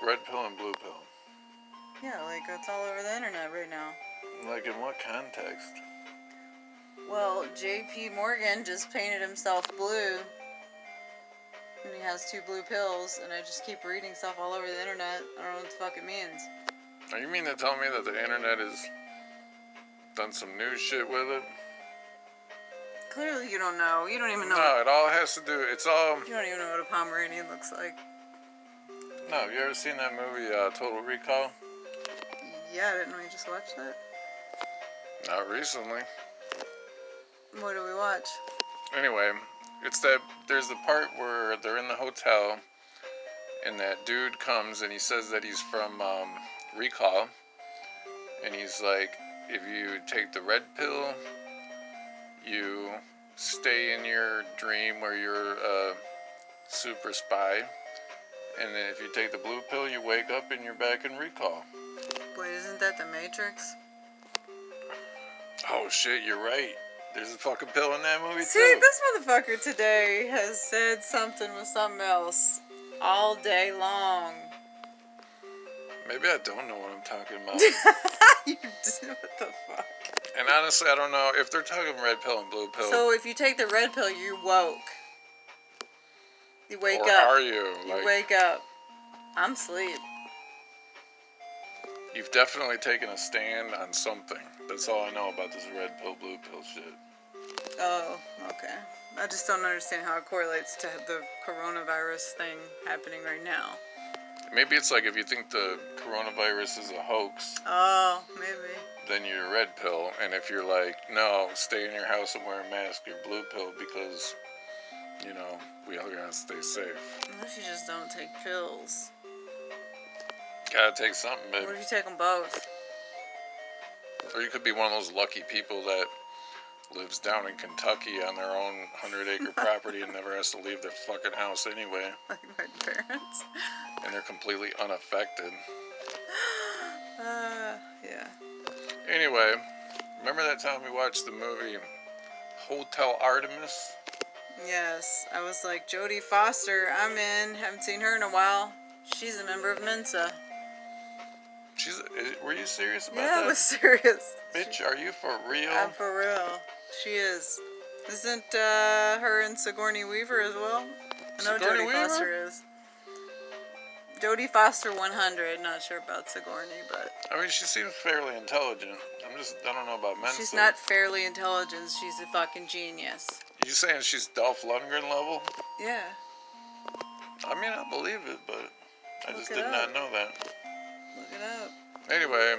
red pill and blue pill? Yeah, like it's all over the internet right now. Like in what context? Well, J.P. Morgan just painted himself blue. And he has 2 blue pills, and I just keep reading stuff all over the internet. I don't know what the fuck it means. Oh, you mean to tell me that the internet has done some new shit with it? Clearly you don't know. You don't even know. No, it all has to do, it's all... You don't even know what a Pomeranian looks like. No, have you ever seen that movie, Total Recall? Yeah, didn't we just watch that? Not recently. What do we watch? Anyway, it's that, there's the part where they're in the hotel, and that dude comes and he says that he's from, Recall, and he's like, if you take the red pill, you stay in your dream where you're a super spy. And then if you take the blue pill, you wake up and you're back in Recall. Wait, isn't that the Matrix? Oh shit, you're right. There's a fucking pill in that movie See, too. this motherfucker today has said something with something else all day long. Maybe I don't know what I'm talking about. You do, what the fuck? And honestly, I don't know if they're talking red pill and blue pill. So if you take the red pill, you're woke. You wake or up. Are you? You wake up. I'm asleep. You've definitely taken a stand on something. That's all I know about this red pill, blue pill shit. Oh, okay. I just don't understand how it correlates to the coronavirus thing happening right now. Maybe it's like if you think the coronavirus is a hoax. Oh, maybe. Then you're red pill. And if you're like, no, stay in your house and wear a mask, you're blue pill because, you know, we all gotta stay safe. What if you just don't take pills? Gotta take something, baby. What if you take them both? Or you could be one of those lucky people that lives down in Kentucky on their own 100-acre property and never has to leave their fucking house anyway. Like my parents. And they're completely unaffected. Yeah. Anyway, remember that time we watched the movie Hotel Artemis? Yes, I was like, Jodie Foster, I'm in. Haven't seen her in a while. She's a member of Mensa. Were you serious about that? Yeah, I was serious. Bitch, are you for real? I'm for real. She is. Isn't her and Sigourney Weaver as well? I know Sigourney Jodie Weaver? Foster is. Jodie Foster 100. Not sure about Sigourney, but... I mean, she seems fairly intelligent. I don't know about Mensa. She's not fairly intelligent. She's a fucking genius. You saying she's Dolph Lundgren level? Yeah. I mean, I believe it, but I just did up. not know that. Look it up. Anyway,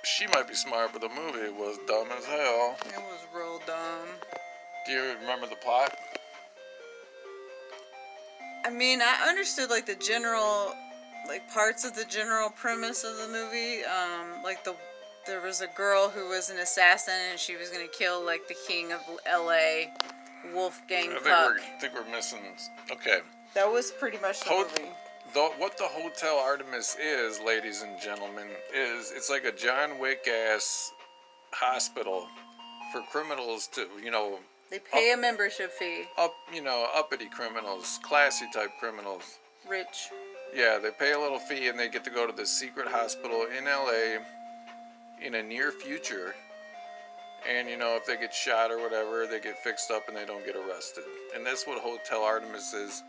she might be smart, but the movie was dumb as hell. It was real dumb. Do you remember the plot? I mean, I understood like the general, like parts of the general premise of the movie. There was a girl who was an assassin and she was gonna kill like the king of L.A., Wolfgang Puck. I think we're missing. Okay. That was pretty much the movie. What the Hotel Artemis is, ladies and gentlemen, is it's like a John Wick-ass hospital for criminals to, They pay a membership fee. Uppity criminals, classy type criminals. Rich. Yeah, they pay a little fee and they get to go to this secret hospital in LA in a near future. And, if they get shot or whatever, they get fixed up and they don't get arrested. And that's what Hotel Artemis is.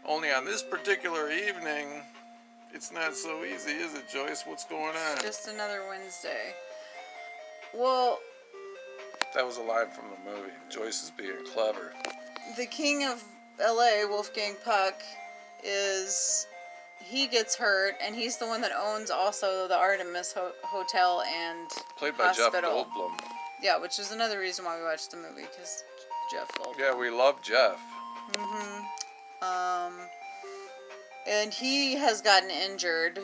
Only on this particular evening, it's not so easy, is it, Joyce? What's going on? It's just another Wednesday. Well... That was a line from the movie. Joyce is being clever. The king of L.A., Wolfgang Puck, he gets hurt, and he's the one that owns also the Artemis Hotel and Played by hospital. Jeff Goldblum. Yeah, which is another reason why we watched the movie, because Jeff Goldblum. Yeah, we love Jeff. Mm-hmm. And he has gotten injured,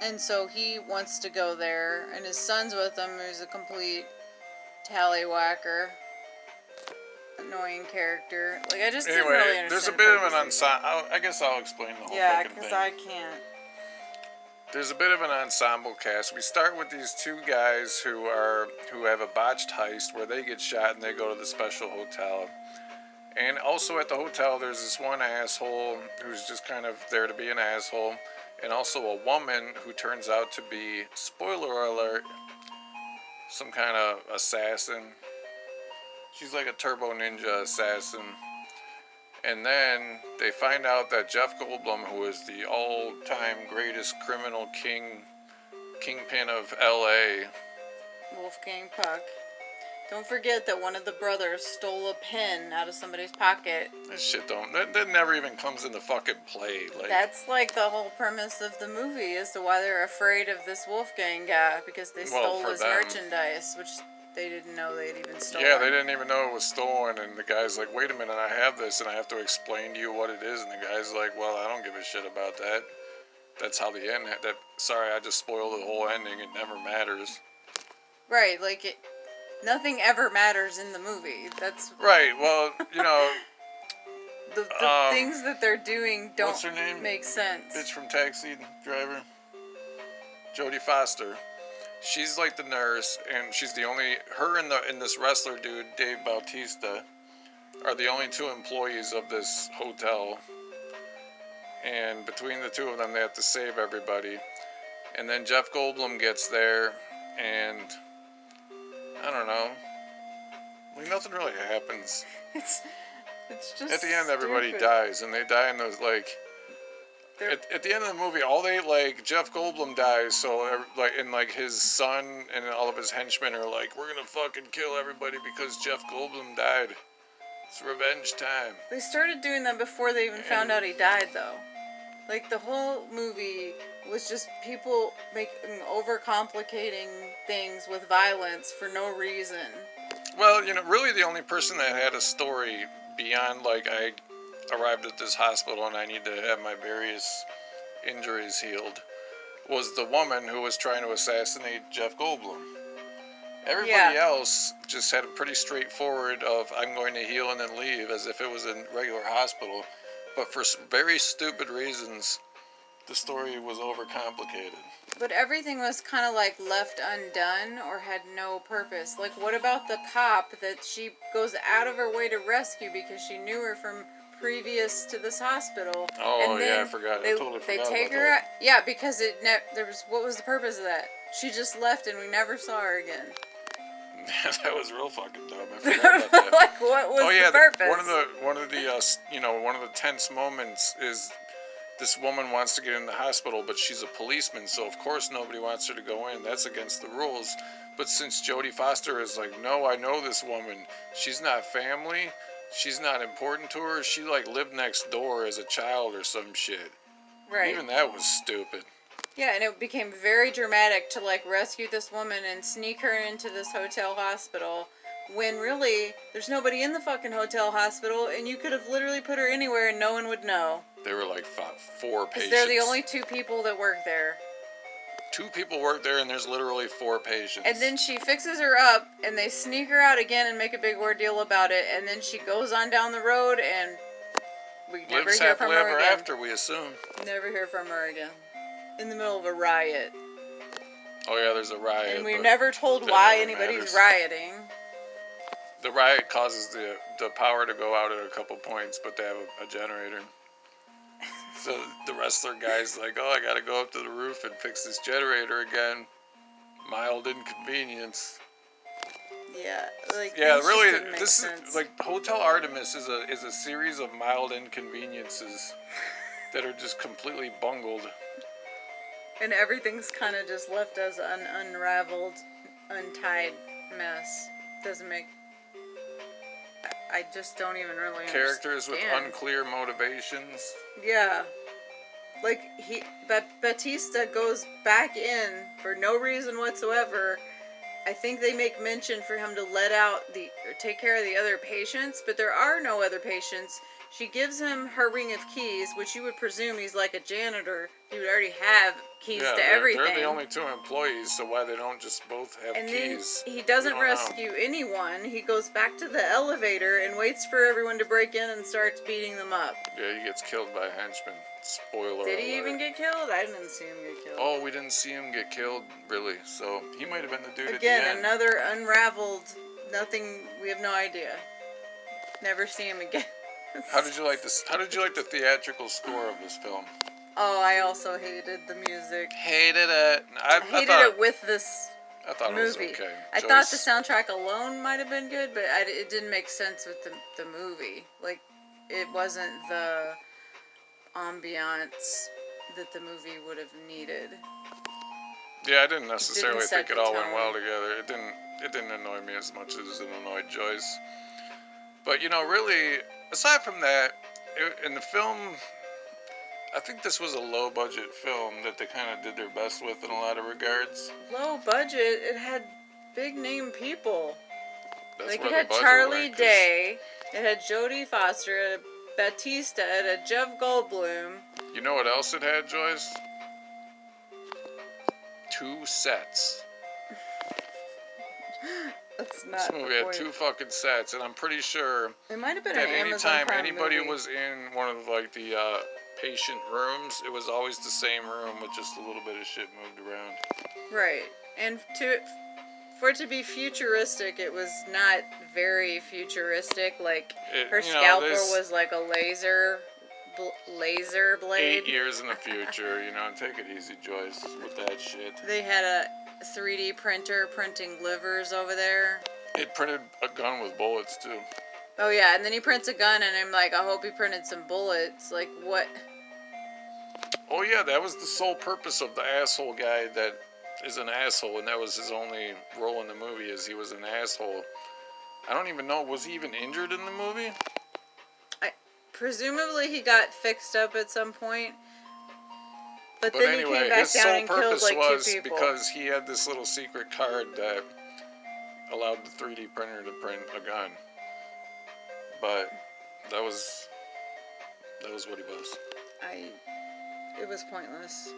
and so he wants to go there, and his son's with him, who's a complete tallywhacker, annoying character. Like, I just didn't really understand. There's a bit of an ensemble. I guess I'll explain the whole fucking thing. Yeah, because I can't. There's a bit of an ensemble cast. We start with these two guys who have a botched heist where they get shot and they go to the special hotel. And also at the hotel, there's this one asshole who's just kind of there to be an asshole. and also a woman who turns out to be, spoiler alert, some kind of assassin. She's like a turbo ninja assassin. And then they find out that Jeff Goldblum, who is the all-time greatest criminal kingpin of L.A., Wolfgang Puck. Don't forget that one of the brothers stole a pen out of somebody's pocket. this shit that never even comes into fucking play. Like, that's like the whole premise of the movie as to why they're afraid of this Wolfgang guy, because they stole his merchandise, which they didn't know they'd even stolen. Yeah, they didn't even know it was stolen, and the guy's like, wait a minute, I have this, and I have to explain to you what it is, and the guy's like, well, I don't give a shit about that. That's how the end, sorry, I just spoiled the whole ending, it never matters. Right, like, nothing ever matters in the movie. That's... Right, well, you know... the things that they're doing don't what's her name? Make sense. Bitch from Taxi Driver? Jodie Foster. She's like the nurse, and she's the only... Her and this wrestler dude, Dave Bautista, are the only two employees of this hotel. And between the two of them, they have to save everybody. And then Jeff Goldblum gets there, and... I don't know. Like, nothing really happens. It's just at the end, everybody stupid. dies, and they die in those, like... At the end of the movie, Jeff Goldblum dies, so, like, and, like, his son and all of his henchmen are like, we're gonna fucking kill everybody because Jeff Goldblum died. It's revenge time. They started doing that before they even found out he died, though. Like, the whole movie was just people overcomplicating things with violence for no reason. Well, you know, really the only person that had a story beyond, like, I arrived at this hospital and I need to have my various injuries healed, was the woman who was trying to assassinate Jeff Goldblum. Everybody else just had a pretty straightforward of, I'm going to heal and then leave, as if it was a regular hospital. But for very stupid reasons, the story was overcomplicated. But everything was kind of like left undone or had no purpose. Like, what about the cop that she goes out of her way to rescue because she knew her from previous to this hospital? Oh, and then I forgot. I totally forgot. They take her out. Yeah, because what was the purpose of that? She just left and we never saw her again. That was real fucking dumb. I forgot about that. Like, what was the purpose? One of the tense moments is this woman wants to get in the hospital, but she's a policeman, so of course nobody wants her to go in. That's against the rules. But since Jodie Foster is like, no, I know this woman. She's not family. She's not important to her. She, like, lived next door as a child or some shit. Right. Even that was stupid. Yeah, and it became very dramatic to, like, rescue this woman and sneak her into this hotel hospital when really there's nobody in the fucking hotel hospital and you could have literally put her anywhere and no one would know. There were like 4 patients. They're the only 2 people that work there. 2 people work there and there's literally 4 patients. And then she fixes her up and they sneak her out again and make a big ordeal about it, and then she goes on down the road and we never hear from her again. After, we assume. Never hear from her again. In the middle of a riot. Oh yeah, there's a riot. And we're never told why anybody's rioting. The riot causes the power to go out at a couple points, but they have a generator. So the wrestler guy's like, oh, I gotta go up to the roof and fix this generator again. Mild inconvenience. Yeah, like, yeah, really, this is like Hotel Artemis is a series of mild inconveniences that are just completely bungled. And everything's kind of just left as an unraveled, untied mess. Doesn't make... I just don't even really Characters understand. with unclear motivations. Yeah. Like, Batista goes back in for no reason whatsoever. I think they make mention for him to or take care of the other patients, but there are no other patients. She gives him her ring of keys, which you would presume he's like a janitor. He would already have keys to everything. They're the only 2 employees, so why they don't just both have keys? And then he doesn't rescue anyone. He goes back to the elevator and waits for everyone to break in and starts beating them up. Yeah, he gets killed by a henchman. Spoiler Did he alert. even get killed? I didn't see him get killed. Oh, we didn't see him get killed, really. So he might have been the dude Again, at the end. another unraveled, nothing, we have no idea. Never see him again. How did you like this? How did you like the theatrical score of this film? Oh, I also hated the music. Hated it. I hated it with this I thought movie. it was okay. I thought the soundtrack alone might have been good, but it didn't make sense with the movie. Like, it wasn't the ambiance that the movie would have needed. Yeah, I didn't necessarily think it all went tone. well together. It didn't annoy me as much as it annoyed Joyce. But really, aside from that, in the film, I think this was a low budget film that they kind of did their best with in a lot of regards. Low budget. It had big name people. That's like, where it had the budget Charlie went, Day, it had Jodie Foster, it had Batista, it had Jeff Goldblum. You know what else it had, Joyce? 2 sets. That's not This movie the had point. 2 fucking sets, and I'm pretty sure It might have been that an Amazon anytime Prime anybody movie. was in one of like the patient rooms, it was always the same room with just a little bit of shit moved around. Right. And for it to be futuristic, it was not very futuristic. Like, her scalpel was like a laser blade. 8 years in the future, take it easy, Joyce, with that shit. They had a 3D printer printing livers over there. It printed a gun with bullets, too. Oh, yeah, and then he prints a gun, and I'm like, I hope he printed some bullets. Like, what? Oh, yeah, that was the sole purpose of the asshole guy that is an asshole, and that was his only role in the movie, is he was an asshole. I don't even know, was he even injured in the movie? Presumably he got fixed up at some point. But then anyway, he came back his down sole and killed purpose like was 2 people. because he had this little secret card that allowed the 3D printer to print a gun. But that was what he was. It was pointless.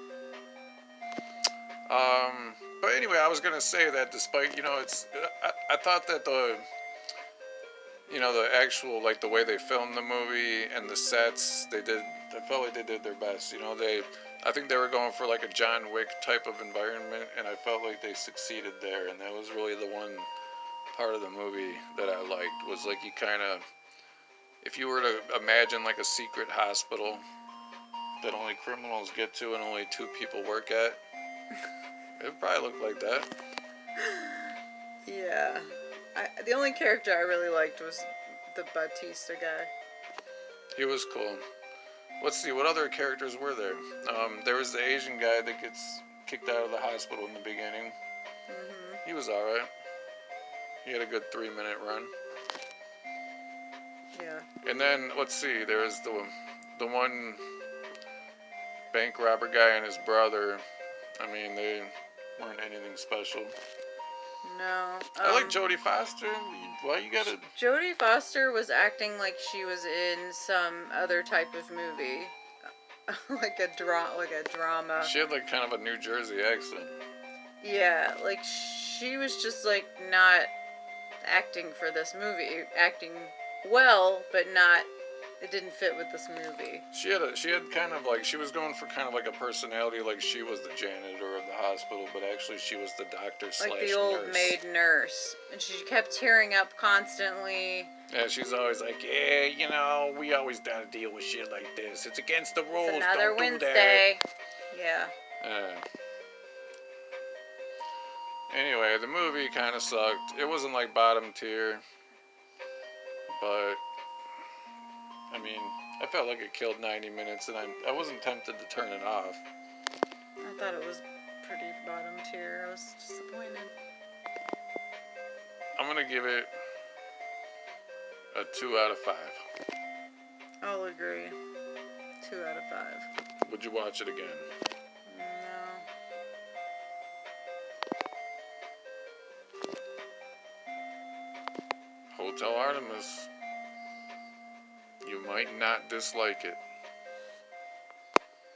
But anyway, I was gonna say that despite I thought that the actual, like, the way they filmed the movie and the sets, I felt like they did their best. I think they were going for like a John Wick type of environment, and I felt like they succeeded there. And that was really the one part of the movie that I liked, was like, you kind of, if you were to imagine like a secret hospital that only criminals get to and only 2 people work at, it would probably look like that. Yeah. The only character I really liked was the Batista guy. He was cool. Let's see, what other characters were there? There was the Asian guy that gets kicked out of the hospital in the beginning. Mm-hmm. He was alright. He had a good 3-minute run. Yeah. And then, let's see, there was the one bank robber guy and his brother. I mean, they weren't anything special. No. I like Jodie Foster. Why you gotta... Jodie Foster was acting like she was in some other type of movie. like a drama. She had like kind of a New Jersey accent. Yeah, like she was just like not acting for this movie. Acting well, but not... It didn't fit with this movie. She had kind of like, she was going for kind of like a personality, like she was the janitor of the hospital, but actually she was the doctor / nurse. Like the old maid nurse. And she kept tearing up constantly. Yeah, she's always like, yeah, we always gotta deal with shit like this. It's against the rules. It's another Don't Wednesday. do that. Yeah. Anyway, the movie kind of sucked. It wasn't like bottom tier, but I mean, I felt like it killed 90 minutes, and I wasn't tempted to turn it off. I thought it was pretty bottom tier. I was disappointed. I'm gonna give it a 2 out of 5. I'll agree. 2 out of 5. Would you watch it again? No. Hotel Artemis. You might not dislike it.